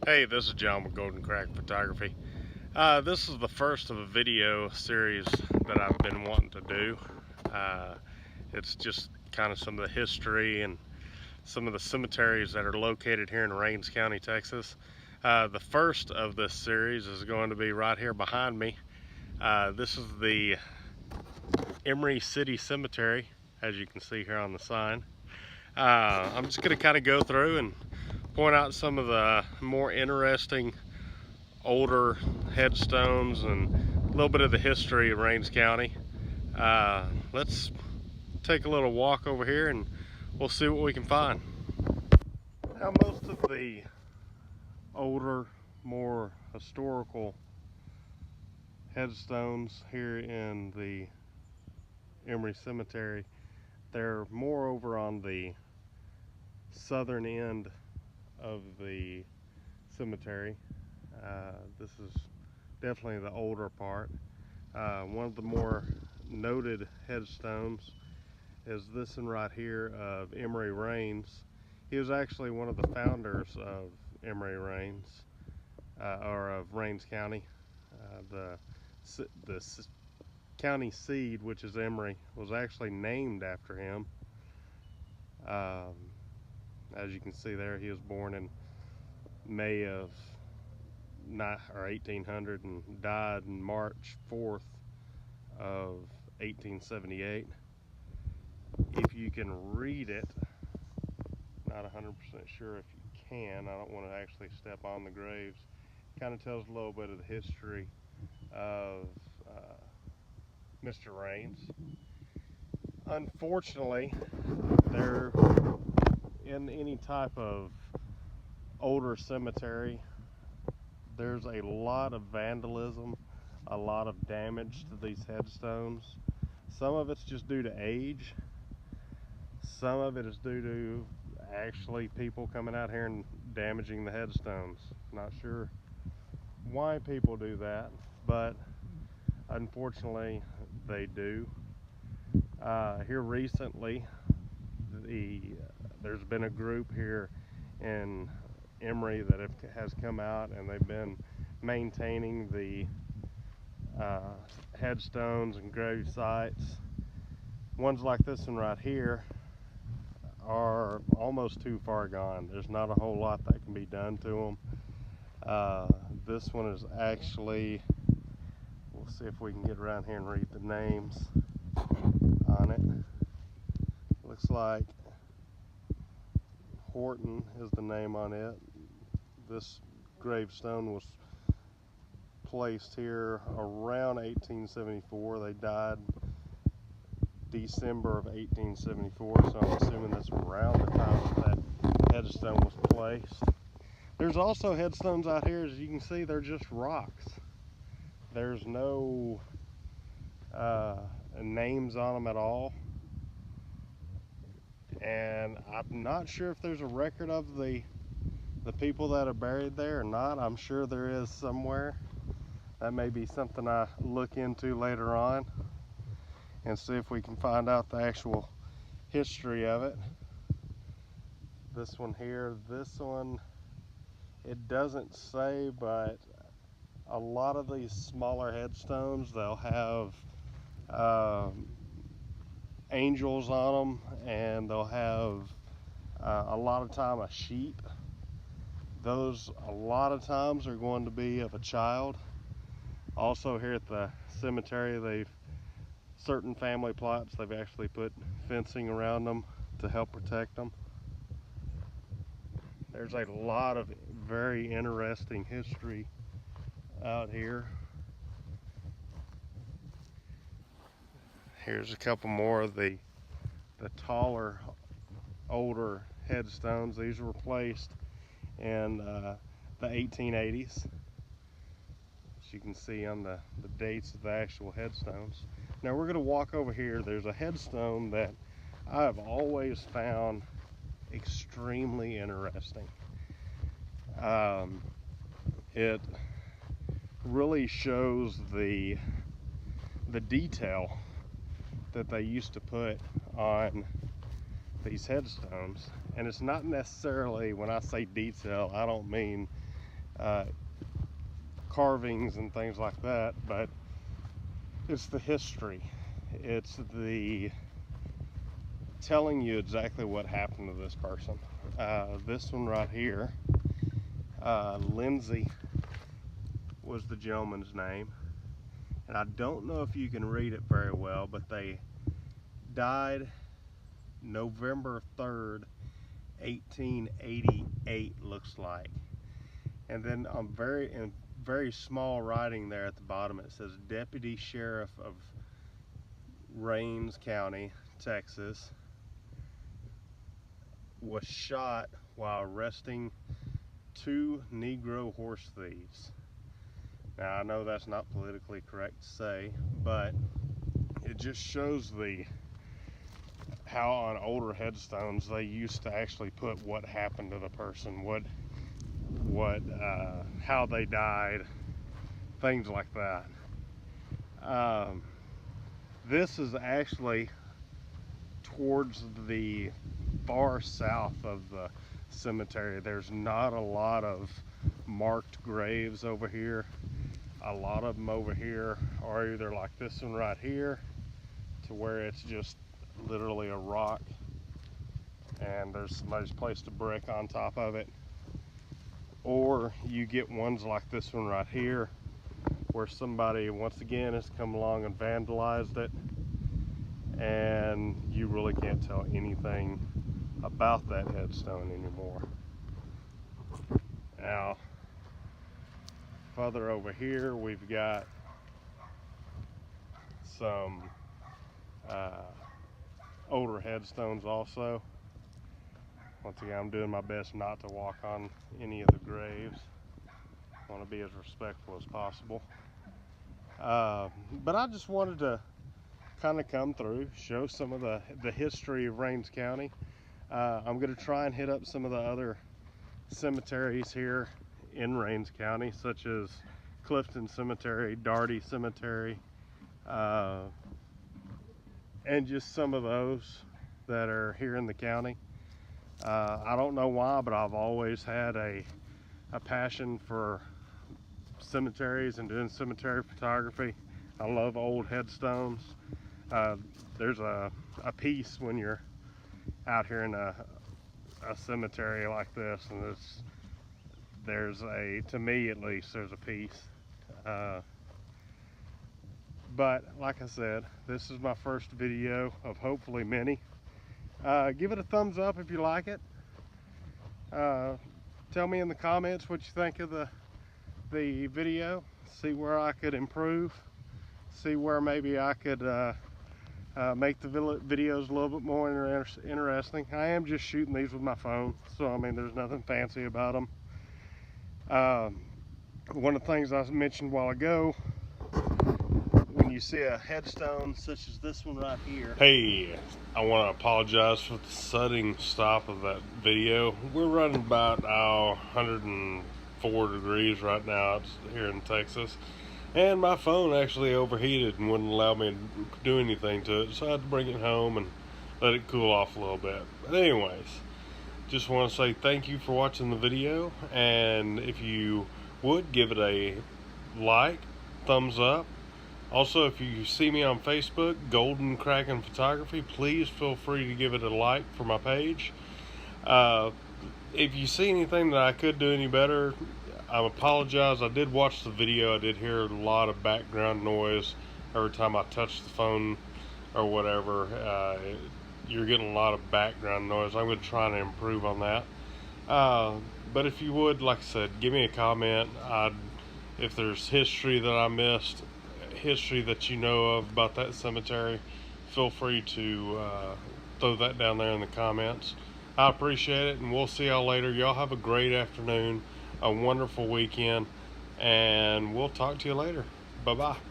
Hey, this is John with Golden Crack Photography. This is the first of a video series that I've been wanting to do. Uh, it's just kind of some of the history and some of the cemeteries that are located here in Rains County, Texas. The first of this series is going to be right here behind me. This is the Emory City Cemetery, as you can see here on the sign. I'm just going to kind of go through and point out some of the more interesting older headstones and a little bit of the history of Rains County. Let's take a little walk over here and we'll see what we can find. Now, most of the older, more historical headstones here in the Emory Cemetery, they're more over on the southern end of the cemetery. This is definitely the older part. One of the more noted headstones is this one right here of Emory Rains. He was actually one of the founders of Emory Rains, or of Rains County. The county seat, which is Emory, was actually named after him. As you can see there, he was born in May of 1800 and died in March 4th of 1878. If you can read it, not 100% sure if you can, I don't want to actually step on the graves. Kind of tells a little bit of the history of Mr. Rains. Unfortunately, there in any type of older cemetery, there's a lot of vandalism, a lot of damage to these headstones. Some of it's just due to age. Some of it is due to actually people coming out here and damaging the headstones. Not sure why people do that, but unfortunately they do. Here recently, there's been a group here in Emory that has come out and they've been maintaining the headstones and grave sites. Ones like this one right here are almost too far gone. There's not a whole lot that can be done to them. This one is actually, we'll see if we can get around here and read the names on it. Looks like Horton is the name on it. This gravestone was placed here around 1874. They died December of 1874, so I'm assuming that's around the time that headstone was placed. There's also headstones out here, as you can see, they're just rocks. There's no names on them at all. And I'm not sure if there's a record of the people that are buried there or not. I'm sure there is somewhere. That may be something I look into later on and see if we can find out the actual history of it. This one here, it doesn't say, but a lot of these smaller headstones, they'll have angels on them, and they'll have a lot of time a sheep. Those a lot of times are going to be of a child. Also here at the cemetery, certain family plots, they've actually put fencing around them to help protect them. There's a lot of very interesting history out here. Here's a couple more of the taller, older headstones. These were placed in the 1880s. As you can see on the dates of the actual headstones. Now we're going to walk over here. There's a headstone that I've always found extremely interesting. It really shows the detail that they used to put on these headstones. And it's not necessarily, when I say detail, I don't mean carvings and things like that, but it's the history. It's the telling you exactly what happened to this person. This one right here, Lindsay was the gentleman's name, and I don't know if you can read it very well, but they died November 3rd, 1888, looks like. And then on very small writing there at the bottom, it says Deputy Sheriff of Rains County, Texas, was shot while arresting 2 Negro horse thieves. Now, I know that's not politically correct to say, but it just shows how on older headstones they used to actually put what happened to the person, how they died, things like that. This is actually towards the far south of the cemetery. There's not a lot of marked graves over here. A lot of them over here are either like this one right here, to where it's just literally a rock and there's somebody's placed a brick on top of it, or you get ones like this one right here where somebody once again has come along and vandalized it, and you really can't tell anything about that headstone anymore. Now, further over here, we've got some older headstones also. Once again, I'm doing my best not to walk on any of the graves. I want to be as respectful as possible. But I just wanted to kind of come through, show some of the history of Rains County. I'm going to try and hit up some of the other cemeteries here in Rains County, such as Clifton Cemetery, Darty Cemetery, and just some of those that are here in the county. I don't know why, but I've always had a passion for cemeteries and doing cemetery photography. I love old headstones. There's a piece when you're out here in a cemetery like this, and to me at least, there's a piece. But like I said, this is my first video of hopefully many. Give it a thumbs up if you like it. Tell me in the comments what you think of the video. See where I could improve. See where maybe I could make the videos a little bit more interesting. I am just shooting these with my phone, so I mean there's nothing fancy about them. One of the things I mentioned a while ago, when you see a headstone such as this one right here. Hey, I want to apologize for the sudden stop of that video. We're running about 104 degrees right now. It's here in Texas, and my phone actually overheated and wouldn't allow me to do anything to it, so I had to bring it home and let it cool off a little bit. But anyways, just want to say thank you for watching the video, and if you would give it a like, thumbs up. Also, if you see me on Facebook, Golden Kraken Photography, please feel free to give it a like for my page. If you see anything that I could do any better, I apologize. I did watch the video. I did hear a lot of background noise every time I touched the phone or whatever. You're getting a lot of background noise. I'm going to try to improve on that. But if you would, like I said, give me a comment. If there's history that I missed, history that you know of about that cemetery, feel free to throw that down there in the comments. I appreciate it, and we'll see y'all later. Y'all have a great afternoon, a wonderful weekend, and we'll talk to you later. Bye-bye.